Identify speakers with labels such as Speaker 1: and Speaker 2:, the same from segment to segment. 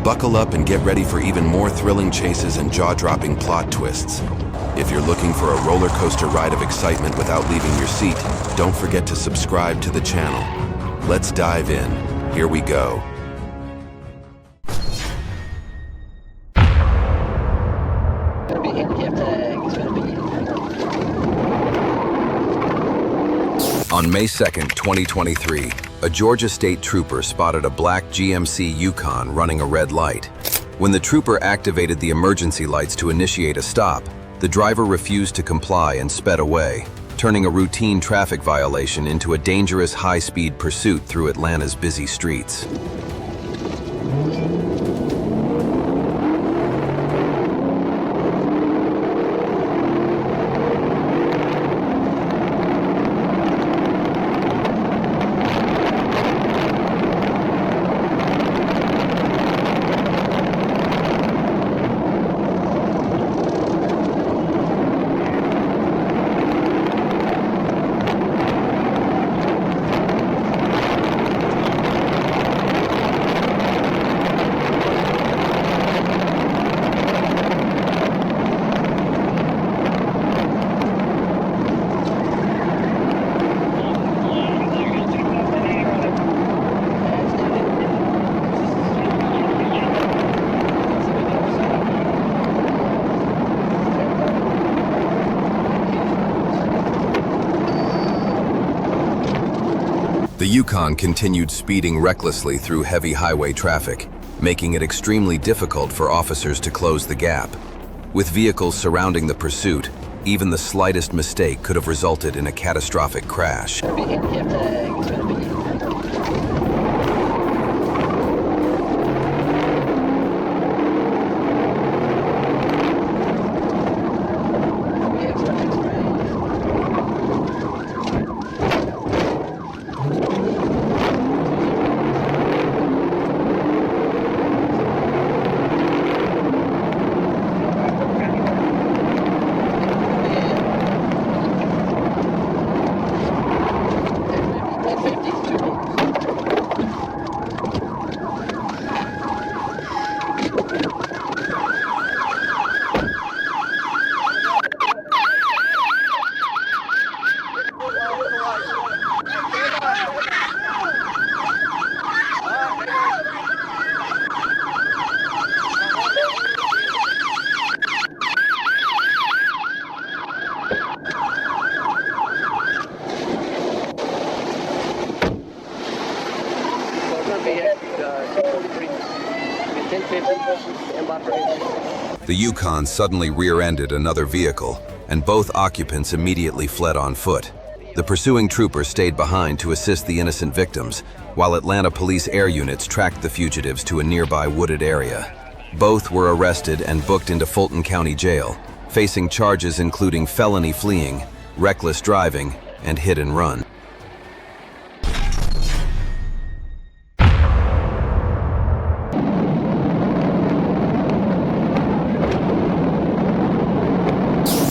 Speaker 1: Buckle up and get ready for even more thrilling chases and jaw-dropping plot twists. If you're looking for a roller coaster ride of excitement without leaving your seat, don't forget to subscribe to the channel. Let's dive in. Here we go. On May 2nd, 2023, a Georgia state trooper spotted a black GMC Yukon running a red light. When the trooper activated the emergency lights to initiate a stop, the driver refused to comply and sped away, turning a routine traffic violation into a dangerous high-speed pursuit through Atlanta's busy streets. The Yukon continued speeding recklessly through heavy highway traffic, making it extremely difficult for officers to close the gap. With vehicles surrounding the pursuit, even the slightest mistake could have resulted in a catastrophic crash. The Yukon suddenly rear-ended another vehicle, and both occupants immediately fled on foot. The pursuing trooper stayed behind to assist the innocent victims, while Atlanta police air units tracked the fugitives to a nearby wooded area. Both were arrested and booked into Fulton County Jail, facing charges including felony fleeing, reckless driving, and hit and run.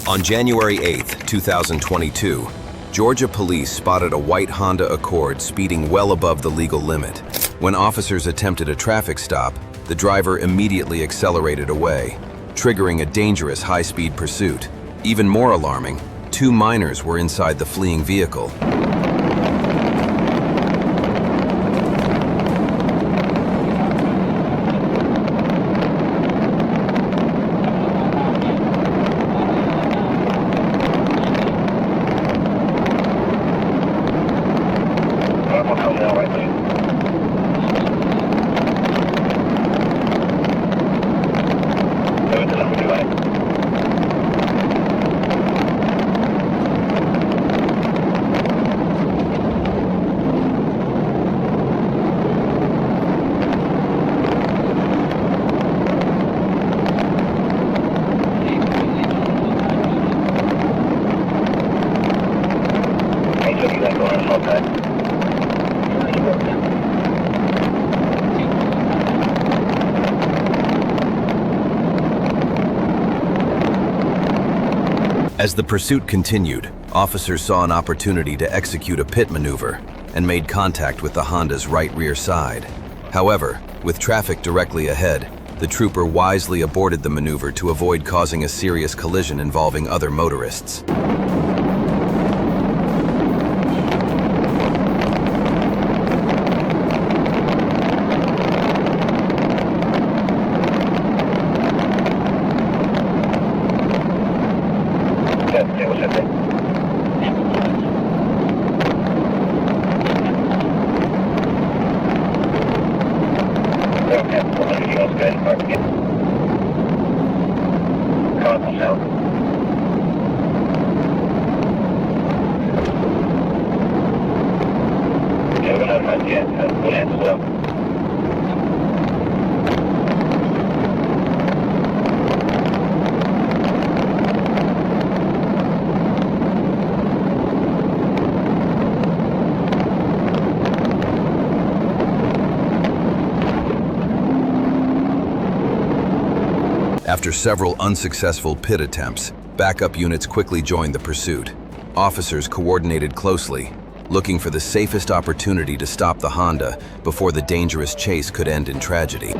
Speaker 1: On January 8, 2022, Georgia police spotted a white Honda Accord speeding well above the legal limit. When officers attempted a traffic stop, the driver immediately accelerated away, triggering a dangerous high-speed pursuit. Even more alarming, two minors were inside the fleeing vehicle. As the pursuit continued, officers saw an opportunity to execute a pit maneuver and made contact with the Honda's right rear side. However, With traffic directly ahead, the trooper wisely aborted the maneuver to avoid causing a serious collision involving other motorists. After several unsuccessful pit attempts, backup units quickly joined the pursuit. Officers coordinated closely, looking for the safest opportunity to stop the Honda before the dangerous chase could end in tragedy.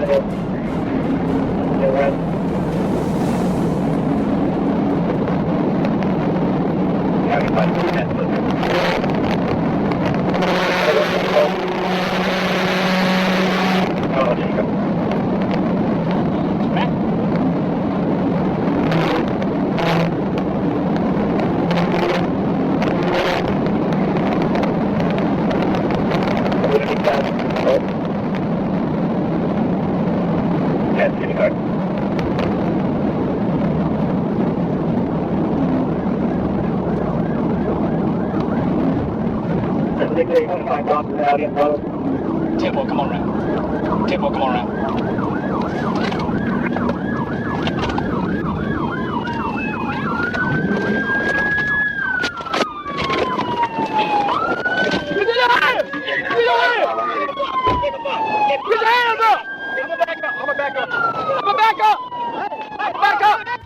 Speaker 2: Tempo, come on around. Tempo, come on around.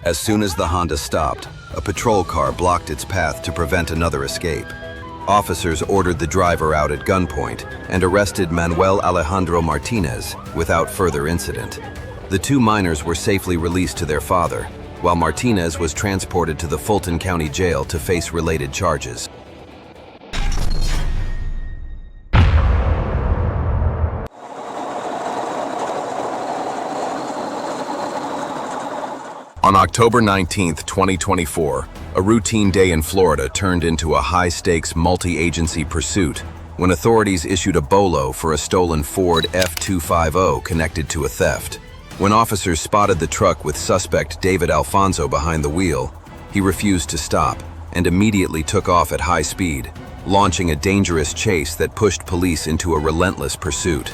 Speaker 1: As soon as the Honda stopped, a patrol car blocked its path to prevent another escape. Officers ordered the driver out at gunpoint and arrested Manuel Alejandro Martinez without further incident. The two minors were safely released to their father, while Martinez was transported to the Fulton County Jail to face related charges. On October 19, 2024, a routine day in Florida turned into a high-stakes multi-agency pursuit when authorities issued a BOLO for a stolen Ford F250 connected to a theft. When officers spotted the truck with suspect David Alfonso behind the wheel, he refused to stop and immediately took off at high speed, launching a dangerous chase that pushed police into a relentless pursuit.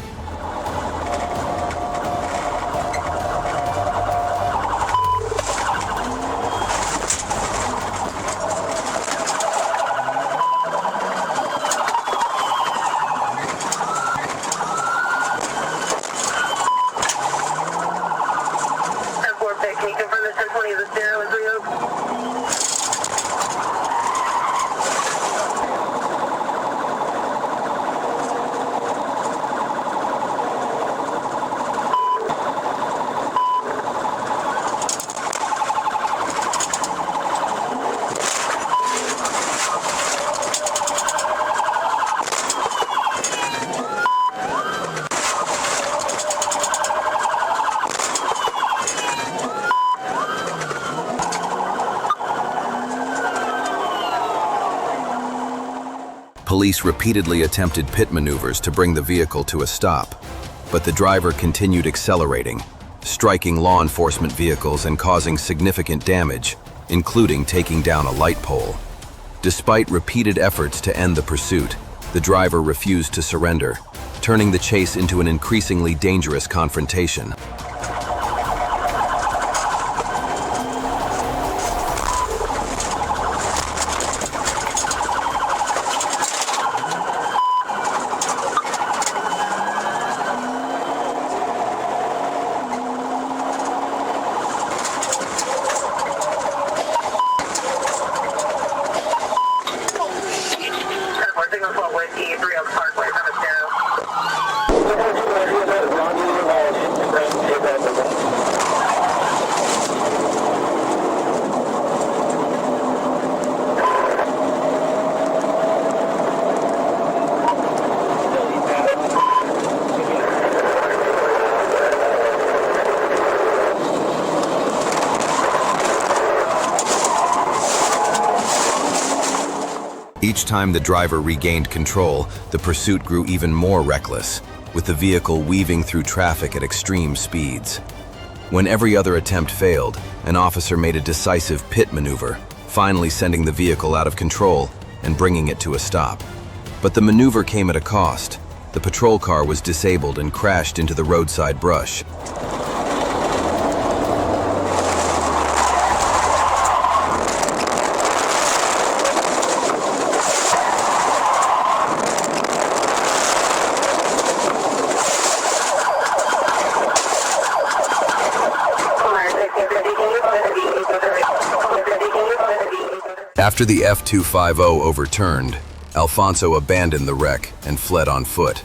Speaker 1: Police repeatedly attempted pit maneuvers to bring the vehicle to a stop, but the driver continued accelerating, striking law enforcement vehicles and causing significant damage, including taking down a light pole. Despite repeated efforts to end the pursuit, the driver refused to surrender, turning the chase into an increasingly dangerous confrontation. Each time the driver regained control, the pursuit grew even more reckless, with the vehicle weaving through traffic at extreme speeds. When every other attempt failed, an officer made a decisive pit maneuver, finally sending the vehicle out of control and bringing it to a stop. But the maneuver came at a cost. The patrol car was disabled and crashed into the roadside brush. After the F250 overturned, Alfonso abandoned the wreck and fled on foot.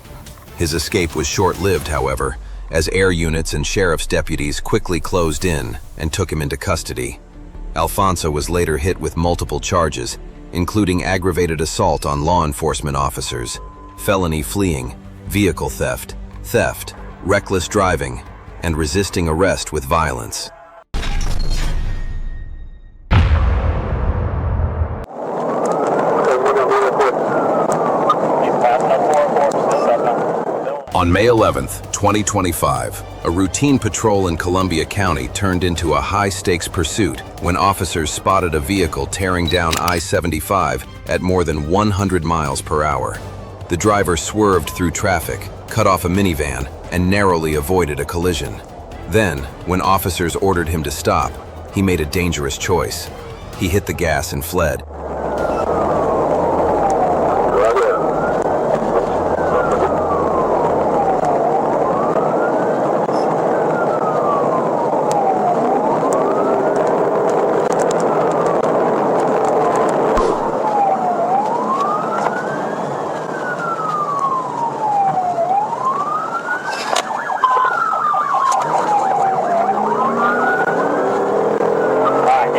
Speaker 1: His escape was short-lived, however, as air units and sheriff's deputies quickly closed in and took him into custody. Alfonso was later hit with multiple charges, including aggravated assault on law enforcement officers, felony fleeing, vehicle theft, reckless driving, and resisting arrest with violence. On May 11, 2025, a routine patrol in Columbia County turned into a high-stakes pursuit when officers spotted a vehicle tearing down I-75 at more than 100 miles per hour. The driver swerved through traffic, cut off a minivan, and narrowly avoided a collision. Then, when officers ordered him to stop, he made a dangerous choice. He hit the gas and fled.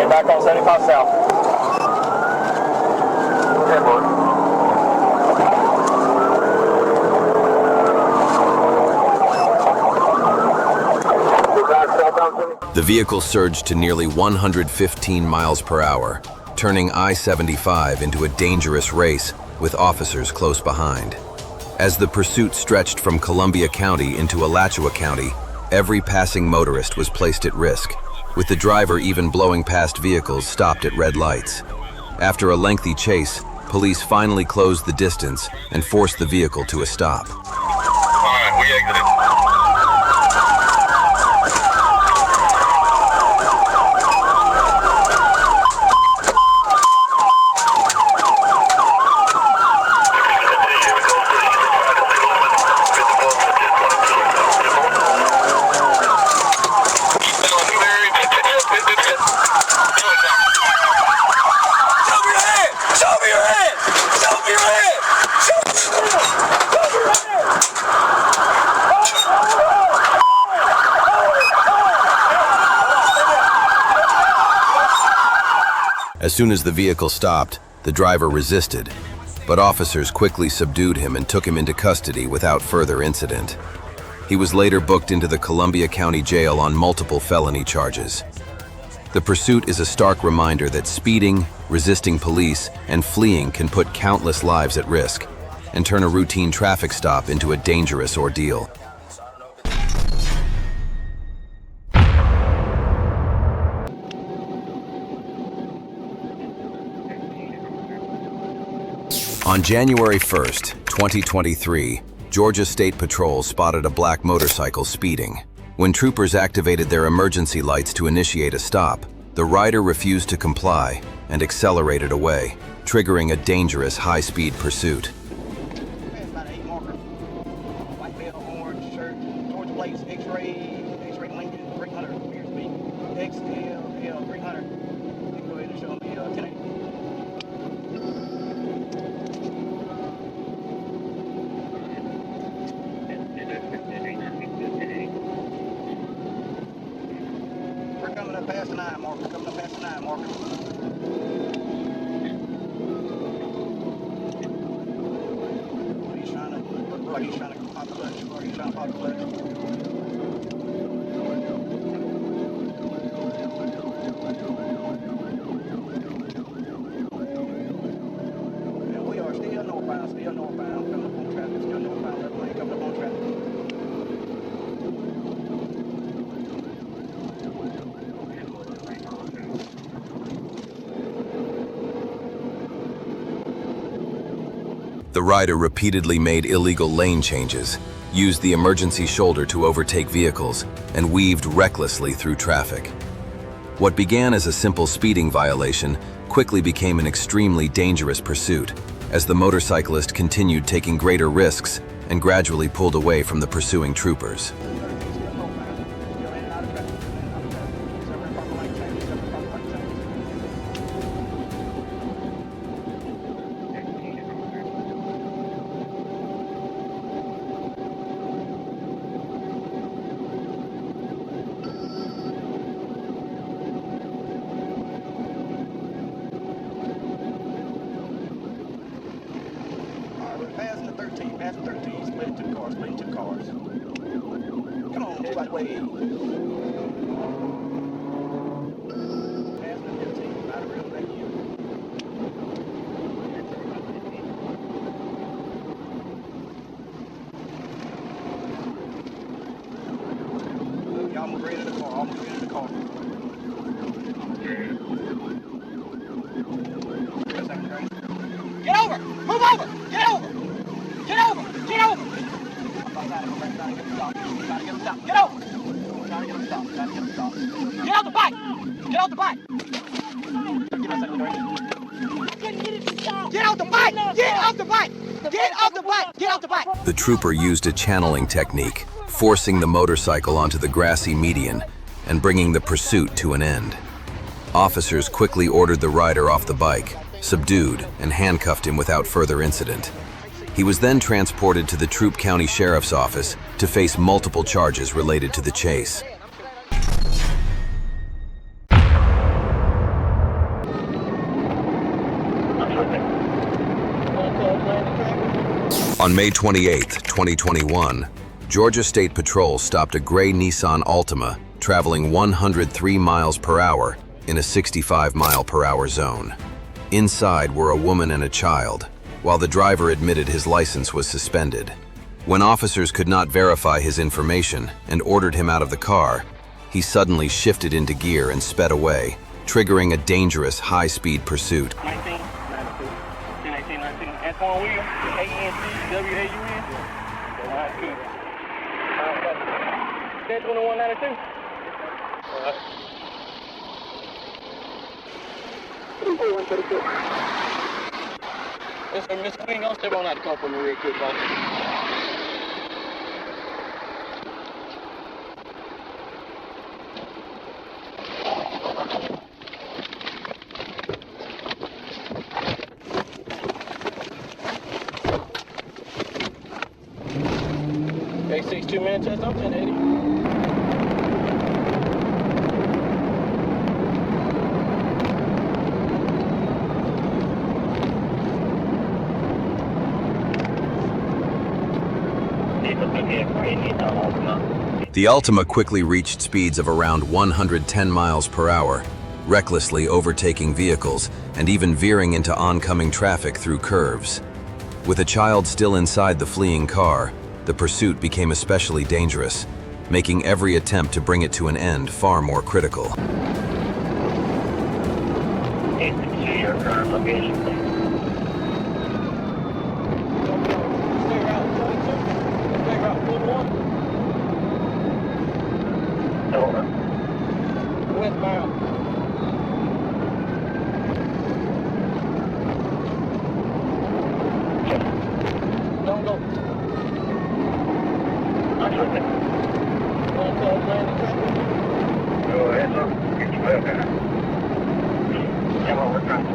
Speaker 2: Back on 75 South. Okay, boy.
Speaker 1: The vehicle surged to nearly 115 miles per hour, turning I-75 into a dangerous race with officers close behind. As the pursuit stretched from Columbia County into Alachua County, every passing motorist was placed at risk, with the driver even blowing past vehicles stopped at red lights. After a lengthy chase, police finally closed the distance and forced the vehicle to a stop.
Speaker 3: All right, we exited.
Speaker 1: As soon as the vehicle stopped, the driver resisted, but officers quickly subdued him and took him into custody without further incident. He was later booked into the Columbia County Jail on multiple felony charges. The pursuit is a stark reminder that speeding, resisting police, and fleeing can put countless lives at risk and turn a routine traffic stop into a dangerous ordeal. On January 1st, 2023, Georgia State Patrol spotted a black motorcycle speeding. When troopers activated their emergency lights to initiate a stop, the rider refused to comply and accelerated away, triggering a dangerous high-speed pursuit.
Speaker 2: About 8 marker. White belt, orange shirt, Georgia plates, X-ray length, 300. Here's me. XL 300. You can go ahead and show me 1080. We're coming up past the 9 marker. Coming up past the 9 marker. He's trying to pop the clutch. He's trying to pop the clutch.
Speaker 1: The rider repeatedly made illegal lane changes, used the emergency shoulder to overtake vehicles, and weaved recklessly through traffic. What began as a simple speeding violation quickly became an extremely dangerous pursuit, as the motorcyclist continued taking greater risks and gradually pulled away from the pursuing troopers.
Speaker 2: Passing the 13, split two cars. Come on, move out the way. Passing the 15, out of real back here. Y'all move right in the car, Get over! Move over! Get over! Get over! Get over! I'm trying to get him stopped. Get over! I'm trying to get him stopped. Get out the bike! Get out the bike! Get out the bike! Get out the bike! Get out the bike! Get out the bike!
Speaker 1: The trooper used a channeling technique, forcing the motorcycle onto the grassy median and bringing the pursuit to an end. Officers quickly ordered the rider off the bike, subdued, and handcuffed him without further incident. He was then transported to the Troup County Sheriff's Office to face multiple charges related to the chase. On May 28, 2021, Georgia State Patrol stopped a gray Nissan Altima traveling 103 miles per hour in a 65-mile-per-hour zone. Inside were a woman and a child, while the driver admitted his license was suspended. When officers could not verify his information and ordered him out of the car, he suddenly shifted into gear and sped away, triggering a dangerous high-speed pursuit.
Speaker 2: 19, 92, 19, Antoine Williams, A-N-T-W-A-U-N. All right, cool. 10-21-92. All right. 132. Yes, sir, Miss Queen, don't step on out the car for me real quick, boss. Okay, 6 2-minute test, I'm 1080.
Speaker 1: The Altima quickly reached speeds of around 110 miles per hour, recklessly overtaking vehicles and even veering into oncoming traffic through curves. With a child still inside the fleeing car, the pursuit became especially dangerous, making every attempt to bring it to an end far more critical.
Speaker 3: Your current location, please. Over.
Speaker 2: Westbound. Don't go.
Speaker 3: I'm with it. Go ahead, sir. Get your back there. Come on, we're trying.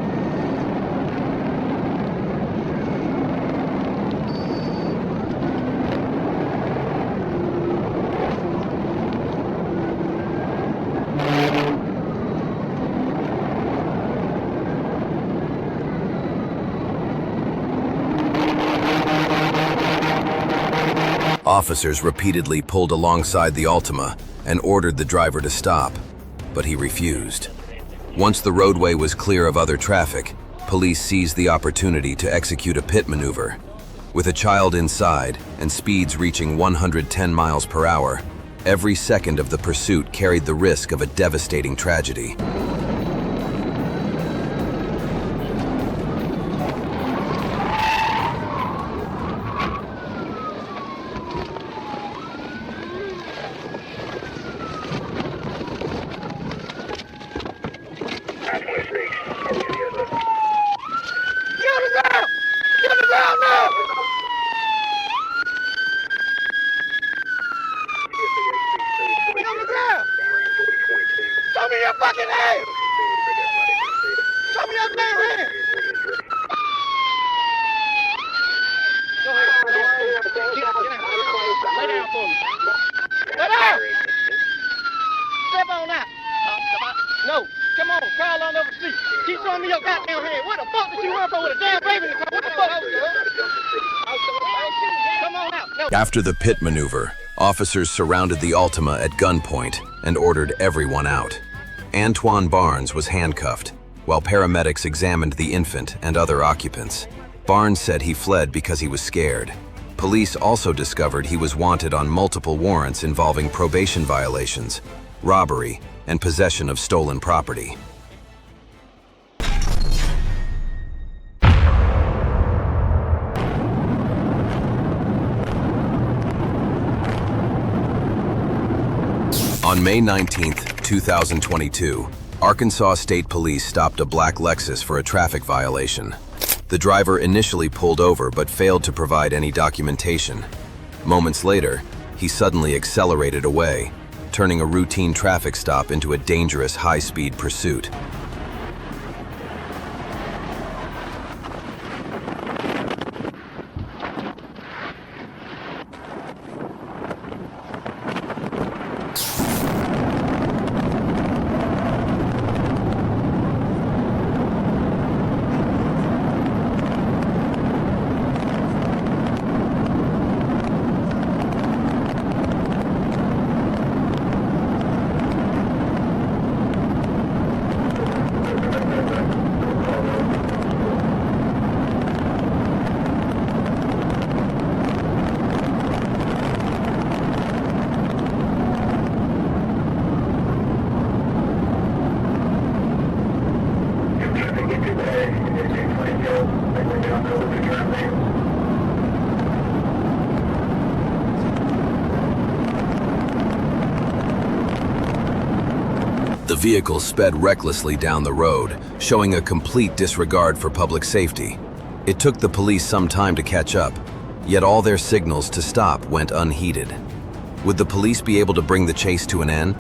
Speaker 1: Officers repeatedly pulled alongside the Altima and ordered the driver to stop, but he refused. Once the roadway was clear of other traffic, police seized the opportunity to execute a pit maneuver. With a child inside and speeds reaching 110 miles per hour, every second of the pursuit carried the risk of a devastating tragedy.
Speaker 2: for me. Let out! Step on out. No, come on, crawl on over the seat. Keep showing me your goddamn hand. What the fuck did you run for with a damn baby in the car? What the fuck? Come on out. No.
Speaker 1: After the pit maneuver, officers surrounded the Altima at gunpoint and ordered everyone out. Antoine Barnes was handcuffed, while paramedics examined the infant and other occupants. Barnes said he fled because he was scared. Police also discovered he was wanted on multiple warrants involving probation violations, robbery, and possession of stolen property. On May 19, 2022, Arkansas State Police stopped a black Lexus for a traffic violation. The driver initially pulled over but failed to provide any documentation. Moments later, he suddenly accelerated away, turning a routine traffic stop into a dangerous high-speed pursuit. The vehicle sped recklessly down the road, showing a complete disregard for public safety. It took the police some time to catch up, yet all their signals to stop went unheeded. Would the police be able to bring the chase to an end?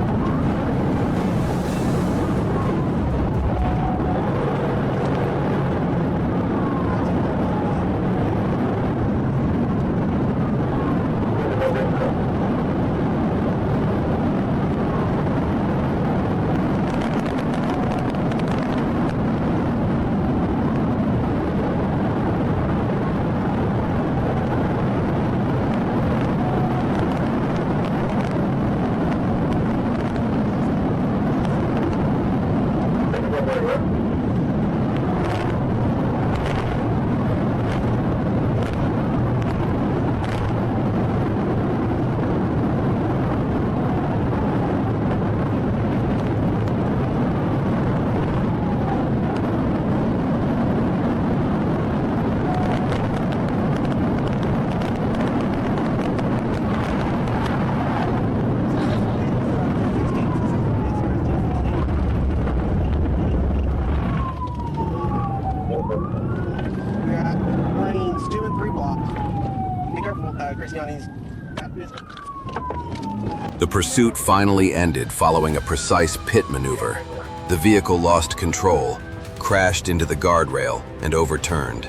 Speaker 1: The pursuit finally ended following a precise pit maneuver. The vehicle lost control, crashed into the guardrail, and overturned.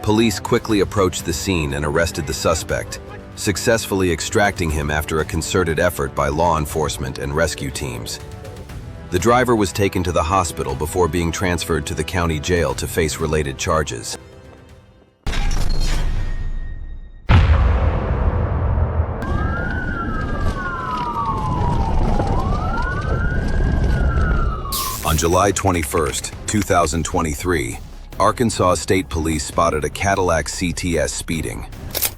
Speaker 1: Police quickly approached the scene and arrested the suspect, successfully extracting him after a concerted effort by law enforcement and rescue teams. The driver was taken to the hospital before being transferred to the county jail to face related charges. On July 21, 2023, Arkansas State Police spotted a Cadillac CTS speeding.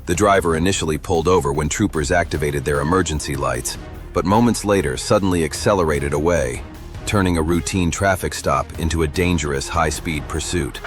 Speaker 1: The driver initially pulled over when troopers activated their emergency lights, but moments later suddenly accelerated away, turning a routine traffic stop into a dangerous high-speed pursuit.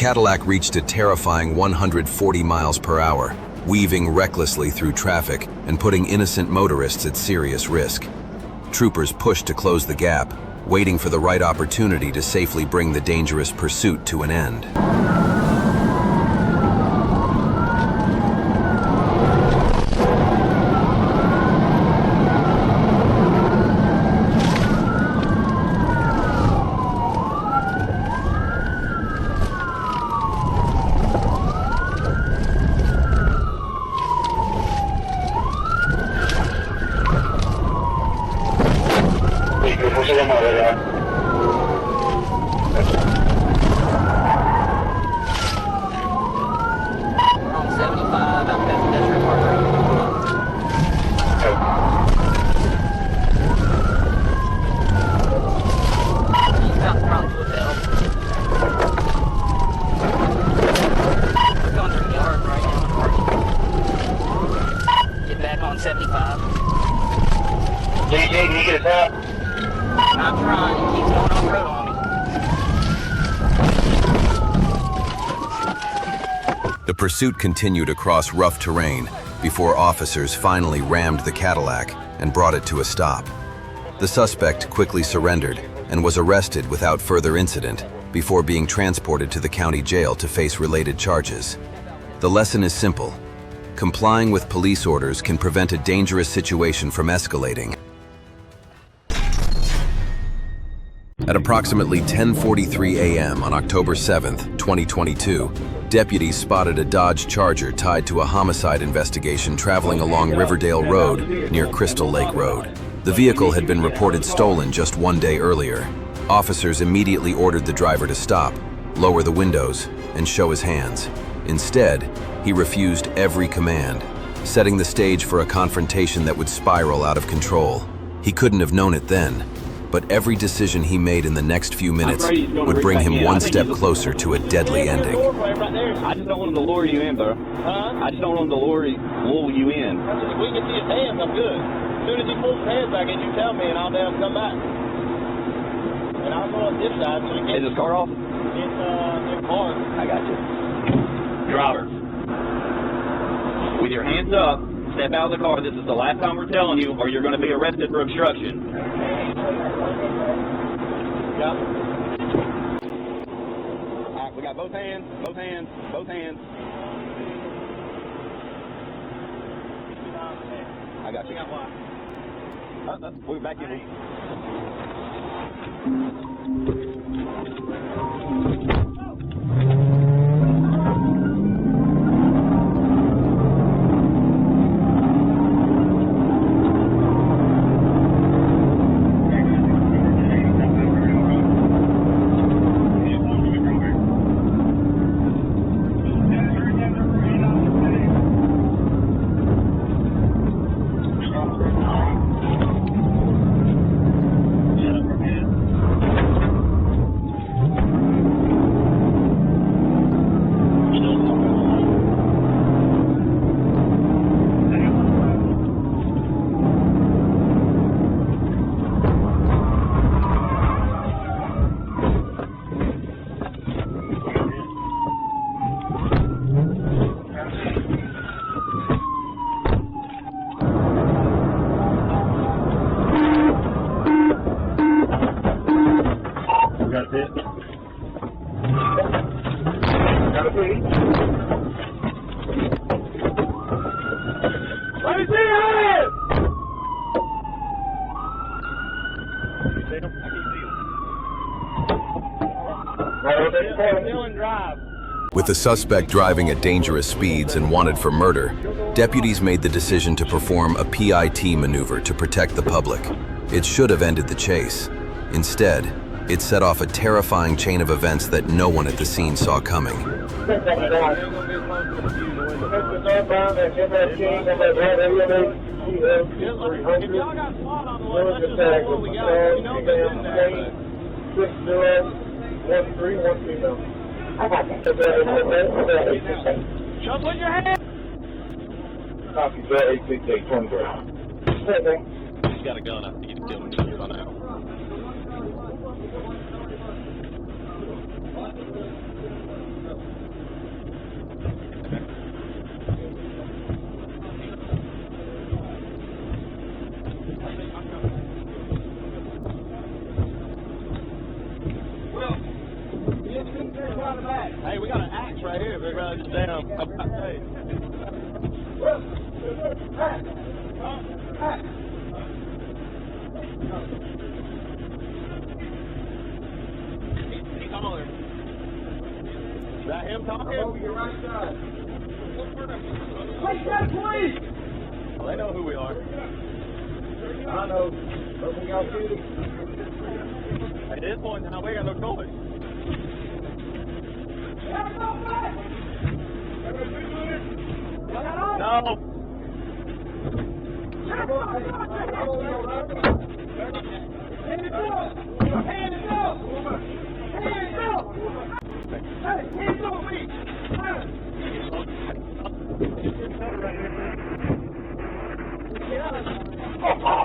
Speaker 1: Cadillac reached a terrifying 140 miles per hour, weaving recklessly through traffic and putting innocent motorists at serious risk. Troopers pushed to close the gap, waiting for the right opportunity to safely bring the dangerous pursuit to an end. The pursuit continued across rough terrain before officers finally rammed the Cadillac and brought it to a stop. The suspect quickly surrendered and was arrested without further incident before being transported to the county jail to face related charges. The lesson is simple. Complying with police orders can prevent a dangerous situation from escalating. At approximately 10:43 a.m. on October 7th, 2022, deputies spotted a Dodge Charger tied to a homicide investigation traveling along Riverdale Road near Crystal Lake Road. The vehicle had been reported stolen just one day earlier. Officers immediately ordered the driver to stop, lower the windows, and show his hands. Instead, he refused every command, setting the stage for a confrontation that would spiral out of control. He couldn't have known it then, but every decision he made in the next few minutes would bring him one step closer to a deadly ending.
Speaker 4: I just don't want him to lure you in, bro. I just don't want him to lure you in.
Speaker 2: If we can see his hands, I'm good. As soon as he pulls his hands back in, you tell me, and I'll be able to come back. And I'll go up this side so we can...
Speaker 4: Is his car off?
Speaker 2: It's hard.
Speaker 4: I got you. Driver, with your hands up, step out of the car. This is the last time we're telling you, or you're going to be arrested for obstruction.
Speaker 2: Yep.
Speaker 4: All right, we got both hands, both hands, both hands. I got you. We're back in.
Speaker 1: With the suspect driving at dangerous speeds and wanted for murder, deputies made the decision to perform a PIT maneuver to protect the public. It should have ended the chase. Instead, it set off a terrifying chain of events that no one at the scene saw coming.
Speaker 2: Jump on your head!
Speaker 3: Copy, sir, 868, 20 grand.
Speaker 4: He's got a gun. I think he's killing him by now. Damn. Hey. He's hollering. Is that him talking?
Speaker 3: Over your right side.
Speaker 2: Take that, please!
Speaker 4: Well, they know who we are.
Speaker 3: I know. But we got shooting.
Speaker 4: At this point in time, we got no choice. No.
Speaker 2: Hand it up! Hand it up! Hand it up! Hey, hands on me!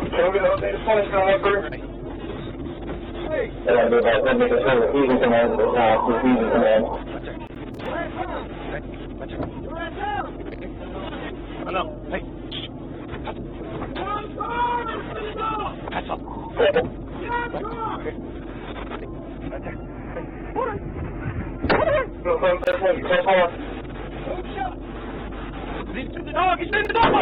Speaker 3: Can we get up there? Point number.
Speaker 2: Hey!
Speaker 3: Yeah, but that would be the sort of easy command to now. The easy command.
Speaker 4: I know. Hey. That's up. He's in the dog. He's in the dog.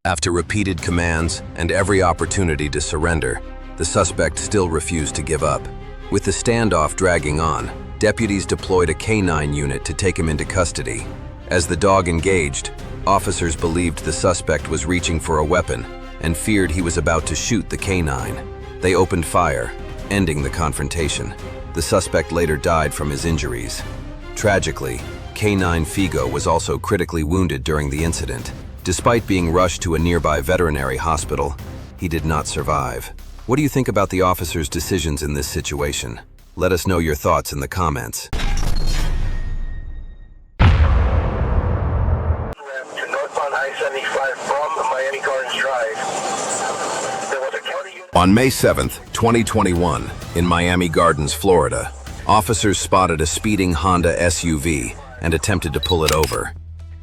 Speaker 1: After repeated commands and every opportunity to surrender, the suspect still refused to give up. With the standoff dragging on, deputies deployed a K9 unit to take him into custody. As the dog engaged, officers believed the suspect was reaching for a weapon and feared he was about to shoot the K9. They opened fire, ending the confrontation. The suspect later died from his injuries. Tragically, K9 Figo was also critically wounded during the incident. Despite being rushed to a nearby veterinary hospital, he did not survive. What do you think about the officer's decisions in this situation? Let us know your thoughts in the comments.
Speaker 3: Northbound I-75 from Miami Gardens Drive. There was a county unit.
Speaker 1: On May 7th, 2021, in Miami Gardens, Florida, officers spotted a speeding Honda SUV and attempted to pull it over.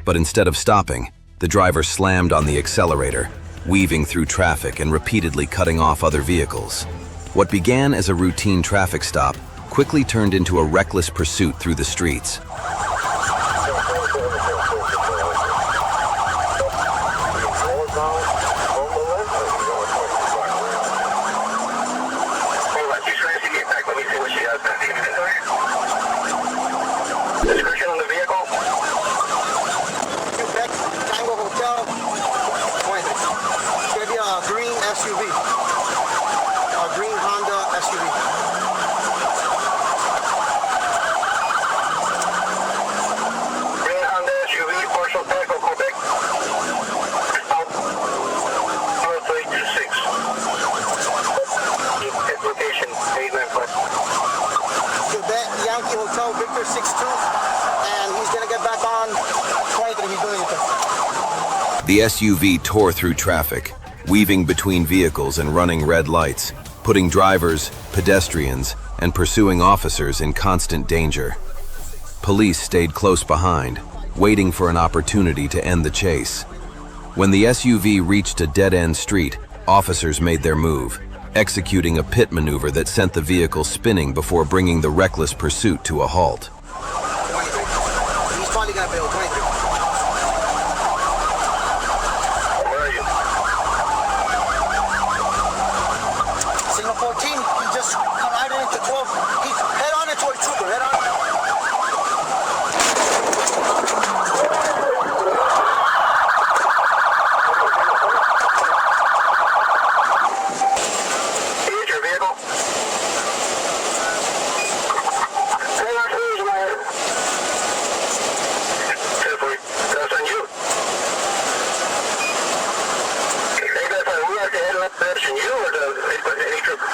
Speaker 1: But instead of stopping, the driver slammed on the accelerator, weaving through traffic and repeatedly cutting off other vehicles. What began as a routine traffic stop quickly turned into a reckless pursuit through the streets.
Speaker 3: Description on the vehicle?
Speaker 2: Quebec Tango Hotel. It's going to be a green SUV. A green Honda SUV.
Speaker 3: Green Honda SUV, partial Tango, Quebec. 0326. Location 895.
Speaker 2: Quebec Yankee Hotel Victor 62. And he's going to get back on 23. He's doing it.
Speaker 1: The SUV tore through traffic, weaving between vehicles and running red lights, putting drivers, pedestrians, and pursuing officers in constant danger. Police stayed close behind, waiting for an opportunity to end the chase. When the SUV reached a dead-end street, officers made their move, executing a pit maneuver that sent the vehicle spinning before bringing the reckless pursuit to a halt.
Speaker 2: 23. He's finally going to bail. 23.
Speaker 3: Where are you?
Speaker 2: Signal 14, he just collided into 12. He's head on into a trooper, head on.
Speaker 3: Here's your vehicle. That's on you. Hey, that's on you. That's you or the trooper?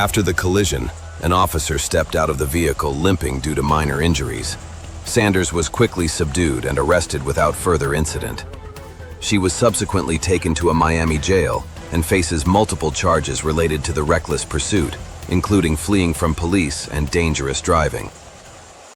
Speaker 1: After the collision, an officer stepped out of the vehicle limping due to minor injuries. Sanders was quickly subdued and arrested without further incident. She was subsequently taken to a Miami jail and faces multiple charges related to the reckless pursuit, including fleeing from police and dangerous driving.